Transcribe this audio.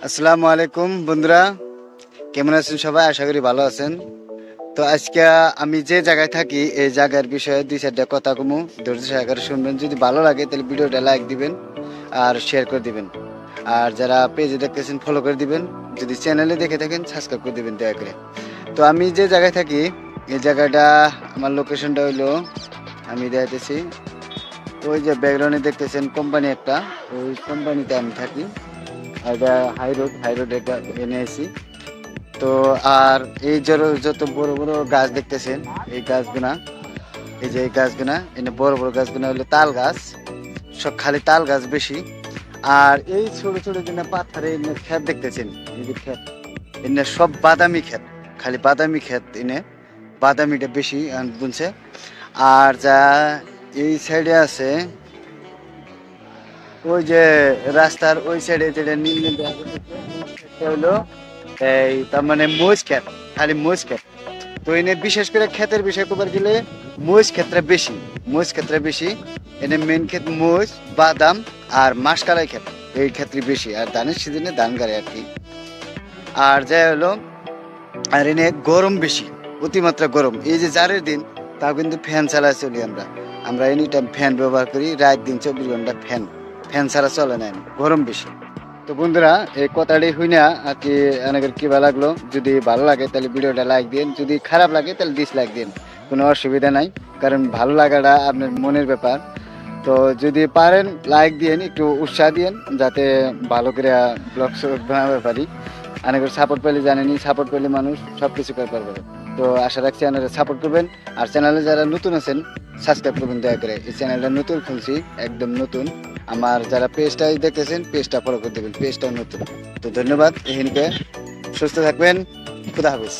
আসসালামু আলাইকুম বন্ধুরা, কেমন আছেন সবাই? আশা করি ভালো আছেন। তো আজকে আমি যে জায়গায় থাকি এই জায়গার বিষয়ে দুই চারটা কথা কমু, ধৈর্য সহকারে শুনবেন। যদি ভালো লাগে তাহলে ভিডিওটা লাইক দিবেন আর শেয়ার করে দিবেন। আর যারা পেজে দেখতেছেন ফলো করে দিবেন, যদি চ্যানেলে দেখে থাকেন সাবস্ক্রাইব করে দিবেন দয়া করে। তো আমি যে জায়গায় থাকি এই জায়গাটা, আমার লোকেশনটা হইলো, আমি দেখাতেছি, ওই যে ব্যাকগ্রাউন্ডে দেখতেছেন কোম্পানি একটা, ওই কোম্পানিতে আমি থাকি। এটা হাই রোড এটা এনে এসি। তো আর এই যত বড় বড় গাছ দেখতেছেন, এই গাছগুনা, এই যে এই গাছগুনা, এনে বড় বড় গাছগুনা হলো তাল গাছ। সব খালি তাল গাছ বেশি। আর এই ছোট ছোট যেটা পাথরে ক্ষেত দেখতেছেন, এই যে ক্ষেত, এনে সব বাদামি ক্ষেত, খালি বাদামি ক্ষেত। এনে বাদামিটা বেশি বুনছে। আর যা এই সাইডে আছে, ওই যে রাস্তার ওই সাইডে যেটা নীল নীল দেখা যাচ্ছে, সেটা হলো এই তার মানে মরিচ ক্ষেত, খালি মরিচ ক্ষেত। তো এনে বিশেষ করে ক্ষেতের বিষয় কবার গেলে মরিচ ক্ষেত্রে বেশি, মরিচ ক্ষেত্রে বেশি। এনে মেন ক্ষেত মরিচ, বাদাম আর মাসকালাই ক্ষেত, এই ক্ষেত্রে বেশি। আর ধানের সিজনে ধান গাড়ে আর কি। আর যাই হলো, আর এনে গরম বেশি, অতিমাত্রা গরম। এই যে জারের দিন, তাও কিন্তু ফ্যান চালায় চলি আমরা। আমরা এনি টাইম ফ্যান ব্যবহার করি, রাত দিন 24 ঘন্টা ফ্যান, ফ্যান ছাড়া চলে না, গরম বেশি। তো বন্ধুরা, এই কথাটি হই না আর কি, অনেকের কি ভালো লাগলো। যদি ভালো লাগে তাহলে ভিডিওটা লাইক দিন, যদি খারাপ লাগে তাহলে ডিসলাইক দিন, কোনো অসুবিধা নাই। কারণ ভালো লাগাটা আপনার মনের ব্যাপার। তো যদি পারেন লাইক দিন, একটু উৎসাহ দিন, যাতে ভালো করে ব্লগ বানাতে পারি। অনেকের সাপোর্ট পেলে, জানেনি, সাপোর্ট পেলে মানুষ সব কিছু করতে পারবে। তো আশা রাখছি আপনারা সাপোর্ট করবেন। আর চ্যানেলে যারা নতুন আছেন সাবস্ক্রাইব করবেন দয়া করে। এই চ্যানেলটা নতুন খুলছি, একদম নতুন। আমার যারা পেজটা দেখতেছেন পেজটা ফলো করে দেবেন, পেজটাও নতুন। তো ধন্যবাদ। এখানকে সুস্থ থাকবেন। খুদা হাফেজ।